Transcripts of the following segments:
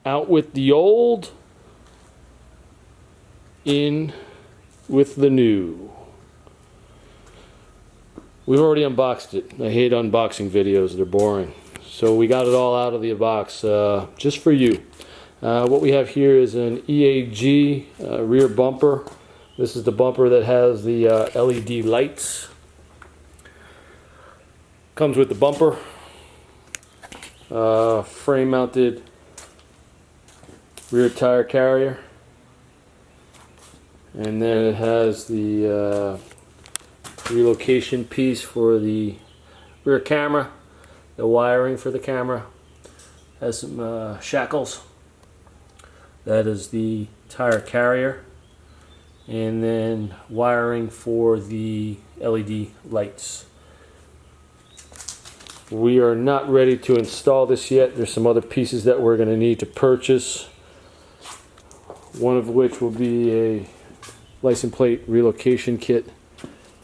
Out with the old, in with the new. We've already unboxed it. I hate unboxing videos, they're boring. So we got it all out of the box just for you. What we have here is an EAG rear bumper. This is the bumper that has the LED lights. Comes with the bumper, frame mounted rear tire carrier, and then it has the relocation piece for the rear camera, the wiring for the camera, has some shackles. That is the tire carrier, and then wiring for the LED lights. We are not ready to install this yet. There's some other pieces that we're going to need to purchase, one of which will be a license plate relocation kit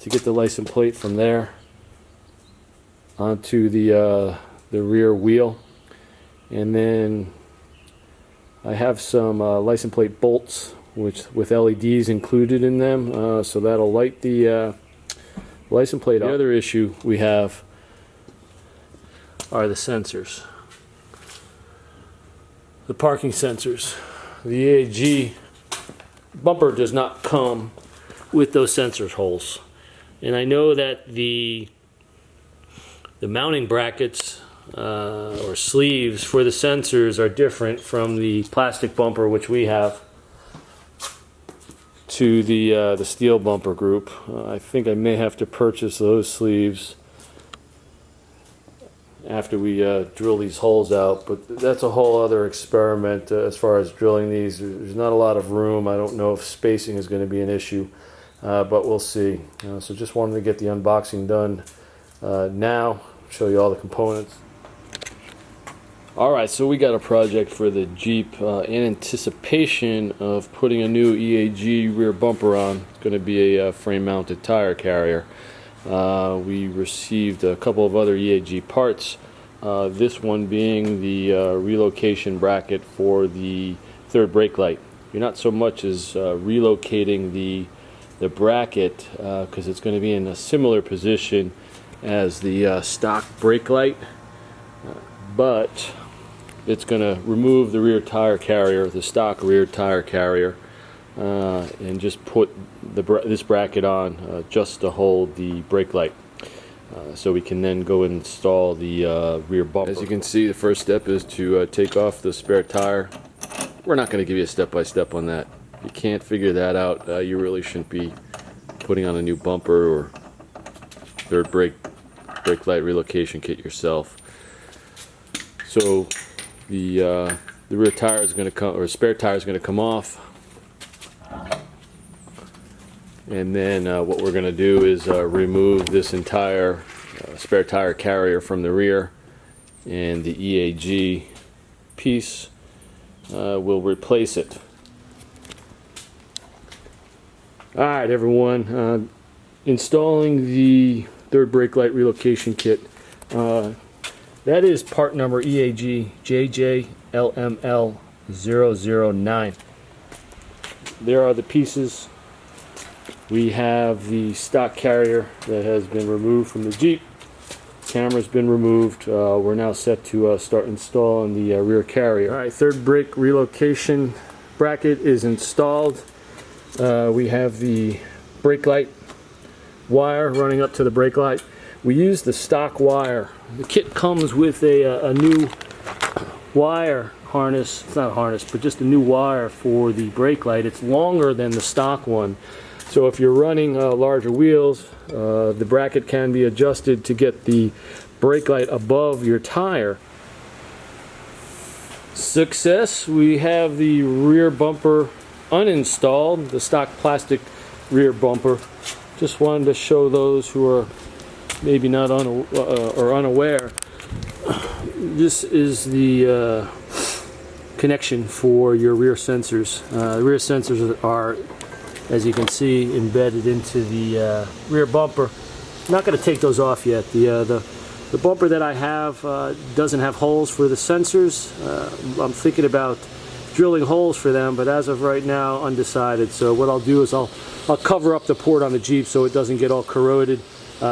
to get the license plate from there onto the rear wheel. And then I have some license plate bolts with LEDs included in them, so that'll light the license plate up. The other issue we have are the sensors, the parking sensors. The EAG bumper does not come with those sensor holes, and I know that the mounting brackets or sleeves for the sensors are different from the plastic bumper which we have to the steel bumper group. I think I may have to purchase those sleeves after we drill these holes out, but that's a whole other experiment as far as drilling these. There's not a lot of room. I don't know if spacing is going to be an issue, but we'll see. So just wanted to get the unboxing done now, show you all the components. Alright, so we got a project for the Jeep in anticipation of putting a new EAG rear bumper on. It's going to be a frame mounted tire carrier. We received a couple of other EAG parts, this one being the relocation bracket for the third brake light. You're not so much as relocating the bracket because it's going to be in a similar position as the stock brake light, but it's going to remove the rear tire carrier, the stock rear tire carrier, and just put this bracket on just to hold the brake light, so we can then go and install the rear bumper. As you can see, the first step is to take off the spare tire. We're not going to give you a step-by-step on that. If you can't figure that out, you really shouldn't be putting on a new bumper or third brake light relocation kit yourself. So the rear tire is going to come, or spare tire is going to come off. And then what we're going to do is remove this entire spare tire carrier from the rear, and the EAG piece will replace it. Alright everyone, installing the third brake light relocation kit. That is part number EAG JJLML009. There are the pieces. We have the stock carrier that has been removed from the Jeep. Camera's been removed. We're now set to start installing the rear carrier. Alright, third brake relocation bracket is installed. We have the brake light wire running up to the brake light. We use the stock wire. The kit comes with a new wire harness. It's not a harness, but just a new wire for the brake light. It's longer than the stock one. So if you're running larger wheels, the bracket can be adjusted to get the brake light above your tire. Success! We have the rear bumper uninstalled, the stock plastic rear bumper. Just wanted to show those who are maybe not unaware. This is the connection for your rear sensors. The rear sensors are, as you can see, embedded into the rear bumper. I'm not going to take those off yet. The The bumper that I have doesn't have holes for the sensors. I'm thinking about drilling holes for them, but as of right now, undecided. So what I'll do is I'll cover up the port on the Jeep so it doesn't get all corroded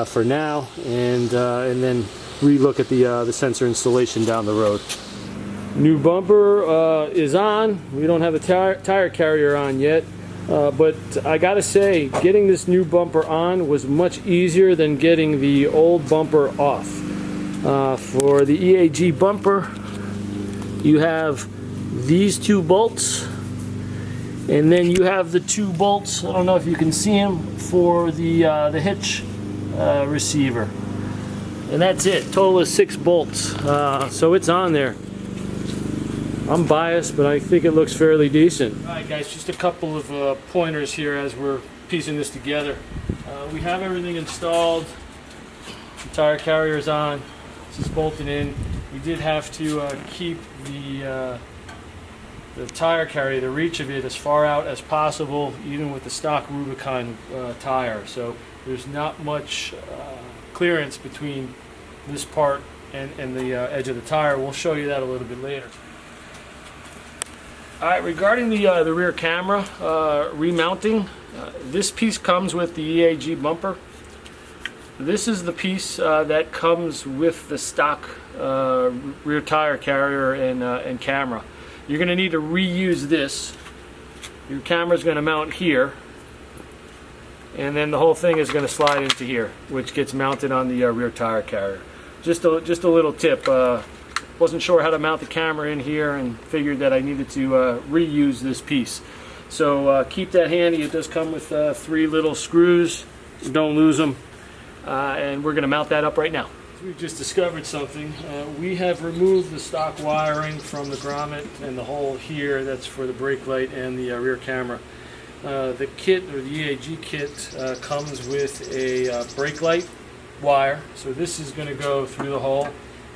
for now, and then relook at the sensor installation down the road. New bumper is on. We don't have a tire carrier on yet, but I gotta say, getting this new bumper on was much easier than getting the old bumper off. For the EAG bumper, you have these two bolts, and then you have the two bolts, I don't know if you can see them, for the hitch receiver. And that's it. Total of 6 bolts. So it's on there. I'm biased, but I think it looks fairly decent. Alright guys, just a couple of pointers here as we're piecing this together. We have everything installed. The tire carrier is on. This is bolted in. We did have to keep the tire carrier, the reach of it, as far out as possible, even with the stock Rubicon tire. So there's not much clearance between this part and the edge of the tire. We'll show you that a little bit later. Alright, regarding the rear camera remounting, this piece comes with the EAG bumper. This is the piece that comes with the stock rear tire carrier and camera. You're going to need to reuse this. Your camera is going to mount here, and then the whole thing is going to slide into here, which gets mounted on the rear tire carrier. Just a little tip. Wasn't sure how to mount the camera in here and figured that I needed to reuse this piece. So keep that handy. It does come with 3 little screws. Don't lose them. And we're going to mount that up right now. We've just discovered something. We have removed the stock wiring from the grommet and the hole here that's for the brake light and the rear camera. The kit, or the EAG kit, comes with a brake light wire. So this is going to go through the hole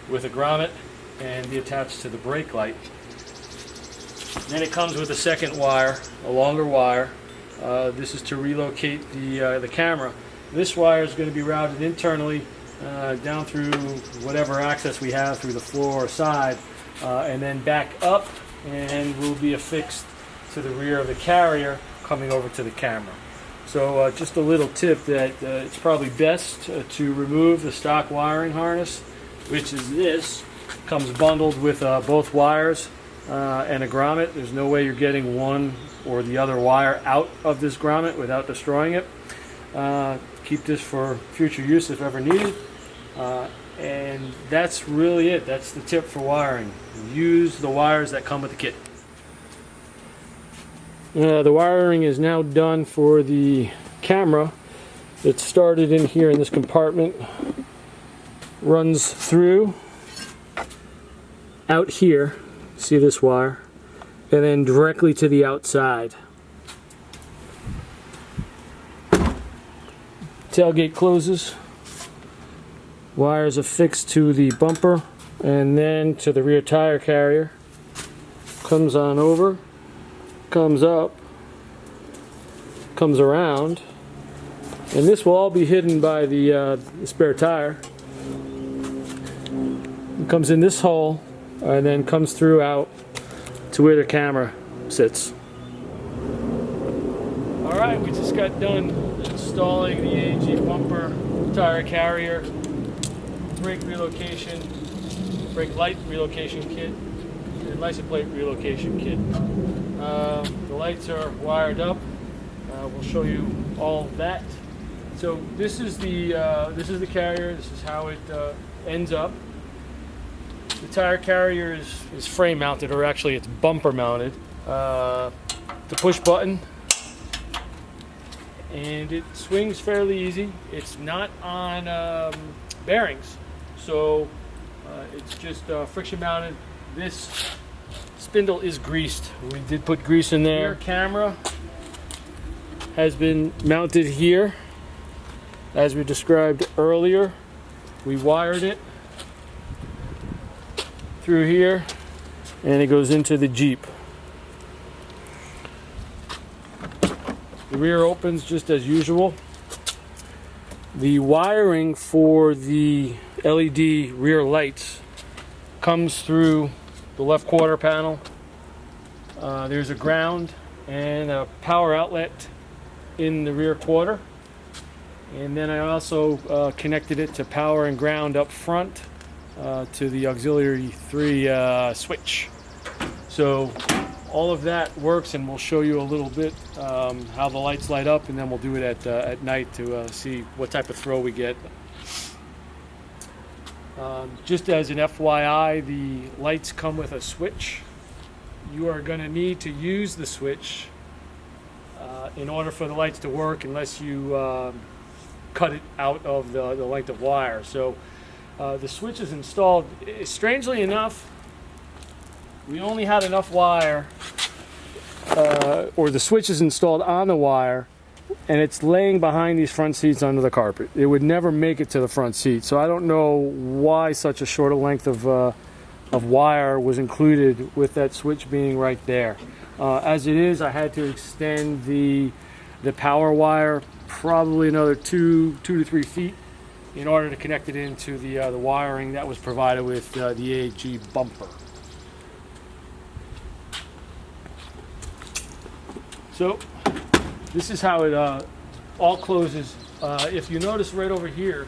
with a grommet and be attached to the brake light. Then it comes with a second wire, a longer wire. This is to relocate the camera. This wire is going to be routed internally down through whatever access we have through the floor or side, and then back up and will be affixed to the rear of the carrier coming over to the camera. So just a little tip that it's probably best to remove the stock wiring harness, which is this. Comes bundled with both wires and a grommet. There's no way you're getting one or the other wire out of this grommet without destroying it. Keep this for future use if ever needed. And that's really it. That's the tip for wiring. Use the wires that come with the kit. The wiring is now done for the camera. It started in here in this compartment, runs through out here, see this wire, and then directly to the outside. Tailgate closes, wires affixed to the bumper and then to the rear tire carrier. Comes on over, comes up, comes around, and this will all be hidden by the spare tire. It comes in this hole and then comes through out to where the camera sits. Alright, we just got done installing the EAG bumper, tire carrier, brake relocation, brake light relocation kit, and license plate relocation kit. The lights are wired up. We'll show you all that. So this is the carrier. This is how it ends up. The tire carrier is frame mounted, or actually it's bumper mounted. The push button, and it swings fairly easy. It's not on bearings, so it's just friction mounted. This spindle is greased. We did put grease in there. Rear camera has been mounted here, as we described earlier. We wired it through here, and it goes into the Jeep. The rear opens just as usual. The wiring for the LED rear lights comes through the left quarter panel. There's a ground and a power outlet in the rear quarter, and then I also connected it to power and ground up front to the auxiliary 3 switch. So all of that works, and we'll show you a little bit how the lights light up, and then we'll do it at night to see what type of throw we get. Just as an FYI, the lights come with a switch. You are going to need to use the switch in order for the lights to work, unless you cut it out of the length of wire. So the switch is installed. Strangely enough, we only had enough wire, or the switch is installed on the wire, and it's laying behind these front seats under the carpet. It would never make it to the front seat. So I don't know why such a short length of wire was included with that switch being right there. As it is, I had to extend the power wire probably another 2 to 3 feet in order to connect it into the wiring that was provided with the EAG bumper. So this is how it all closes. If you notice right over here,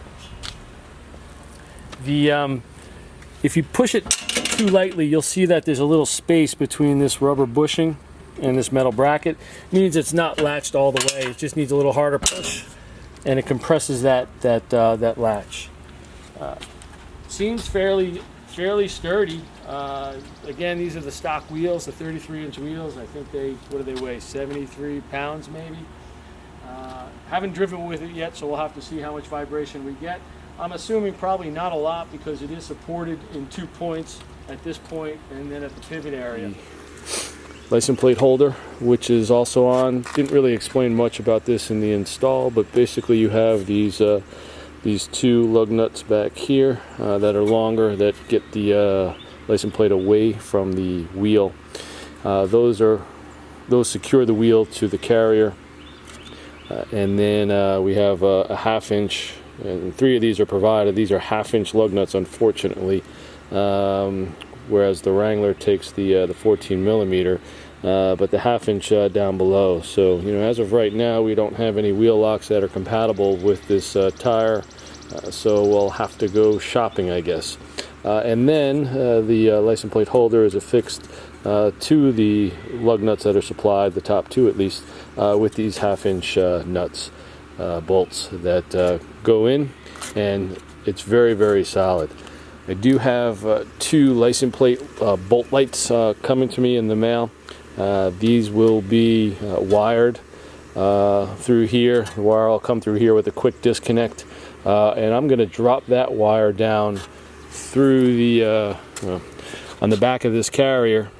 if you push it too lightly, you'll see that there's a little space between this rubber bushing and this metal bracket. It means it's not latched all the way. It just needs a little harder push, and it compresses that latch. Seems fairly sturdy. Again, these are the stock wheels, the 33-inch wheels. I think what do they weigh? 73 pounds maybe. Haven't driven with it yet, so we'll have to see how much vibration we get. I'm assuming probably not a lot, because it is supported in 2 points at this point and then at the pivot area. License plate holder, which is also on. Didn't really explain much about this in the install, but basically you have these 2 lug nuts back here that are longer, that get the license plate away from the wheel. Those secure the wheel to the carrier, and then we have a 1/2 inch, and 3 of these are provided. These are 1/2 inch lug nuts, unfortunately, whereas the Wrangler takes the 14 millimeter, but the 1/2 inch down below. So, as of right now, we don't have any wheel locks that are compatible with this tire, so we'll have to go shopping, I guess. And then the license plate holder is affixed to the lug nuts that are supplied, the top 2 at least, with these 1/2 inch nuts, bolts that go in, and it's very, very solid. I do have 2 license plate bolt lights coming to me in the mail. These will be wired through here. The wire will come through here with a quick disconnect, and I'm going to drop that wire down through the on the back of this carrier,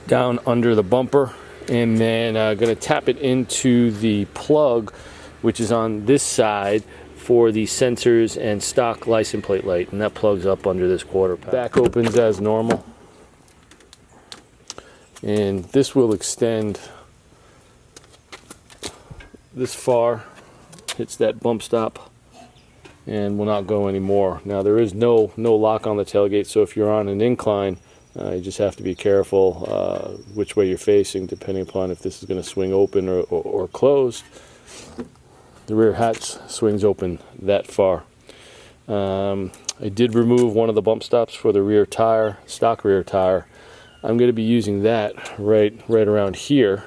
down under the bumper, and then going to tap it into the plug, which is on this side, for the sensors and stock license plate light, and that plugs up under this quarter pack. Back opens as normal, and this will extend this far, hits that bump stop, and will not go anymore. Now, there is no lock on the tailgate, so if you're on an incline, you just have to be careful which way you're facing, depending upon if this is going to swing open or closed. The rear hatch swings open that far. I did remove one of the bump stops for the rear tire, stock rear tire. I'm going to be using that right around here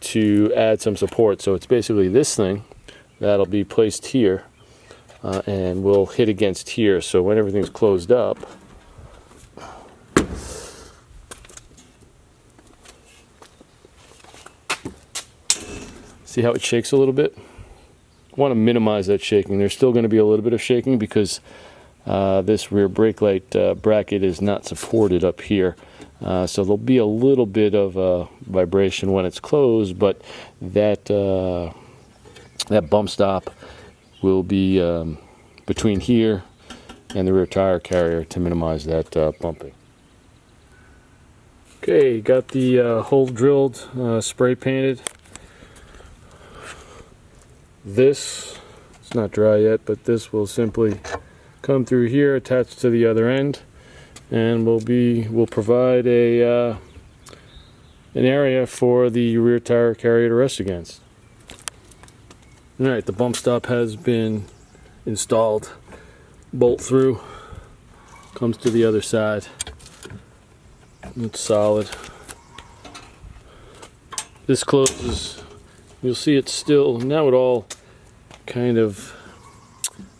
to add some support. So it's basically this thing that'll be placed here, and will hit against here. So when everything's closed up, see how it shakes a little bit? I want to minimize that shaking. There's still going to be a little bit of shaking because this rear brake light bracket is not supported up here. So there'll be a little bit of vibration when it's closed, but that bump stop will be between here and the rear tire carrier to minimize that bumping. Okay, got the hole drilled, spray painted. This, it's not dry yet, but this will simply come through here, attached to the other end, and we'll provide an area for the rear tire carrier to rest against. Alright, the bump stop has been installed. Bolt through, comes to the other side. It's solid. This closes. You'll see it's still, now it all kind of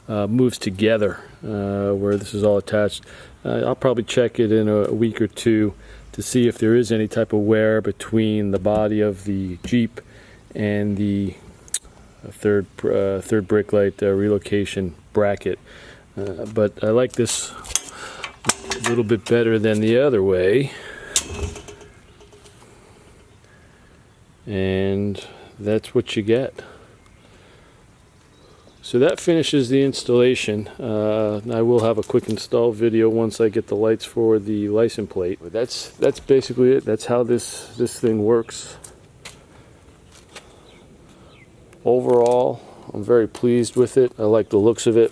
moves together where this is all attached. I'll probably check it in a week or two to see if there is any type of wear between the body of the Jeep and the third brake light relocation bracket. But I like this a little bit better than the other way. And that's what you get. So that finishes the installation. I will have a quick install video once I get the lights for the license plate. But that's basically it. That's how this thing works. Overall, I'm very pleased with it. I like the looks of it.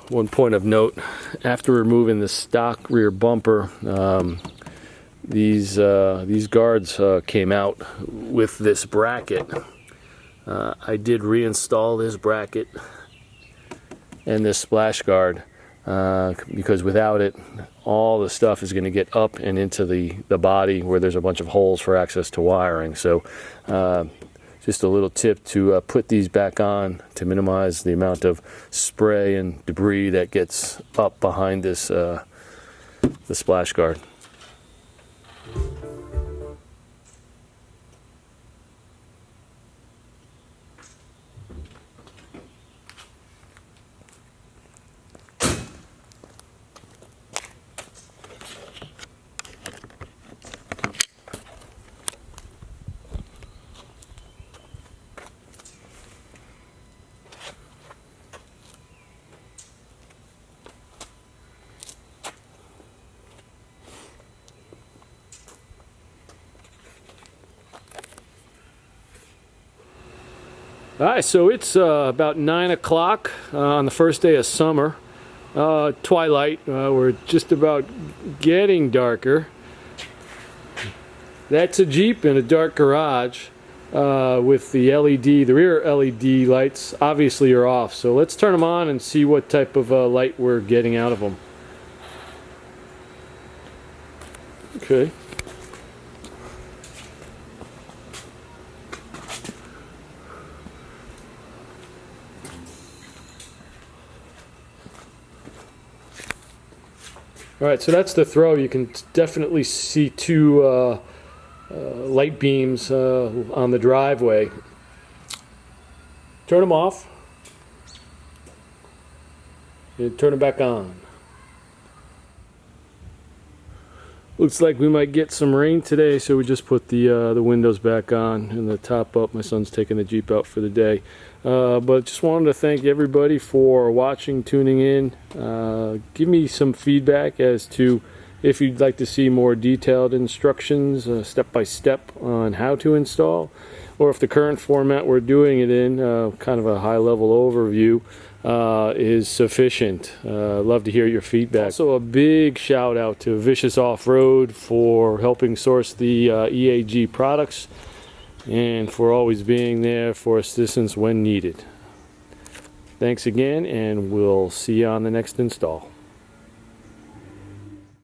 One point of note, after removing the stock rear bumper, these guards came out with this bracket. I did reinstall this bracket and this splash guard because without it, all the stuff is going to get up and into the body where there's a bunch of holes for access to wiring. So just a little tip to put these back on to minimize the amount of spray and debris that gets up behind this the splash guard. Alright, so it's about 9 o'clock on the first day of summer. Twilight. We're just about getting darker. That's a Jeep in a dark garage with the rear LED lights obviously are off. So let's turn them on and see what type of light we're getting out of them. Okay. Alright, so that's the throw. You can definitely see two light beams on the driveway. Turn them off and turn them back on. Looks like we might get some rain today, so we just put the windows back on and the top up. My son's taking the Jeep out for the day. But just wanted to thank everybody for watching, tuning in. Give me some feedback as to if you'd like to see more detailed instructions, step by step on how to install, or if the current format we're doing it in, kind of a high level overview, is sufficient. Love to hear your feedback. Also a big shout out to Vicious Off-Road for helping source the EAG products and for always being there for assistance when needed. Thanks again, and we'll see you on the next install.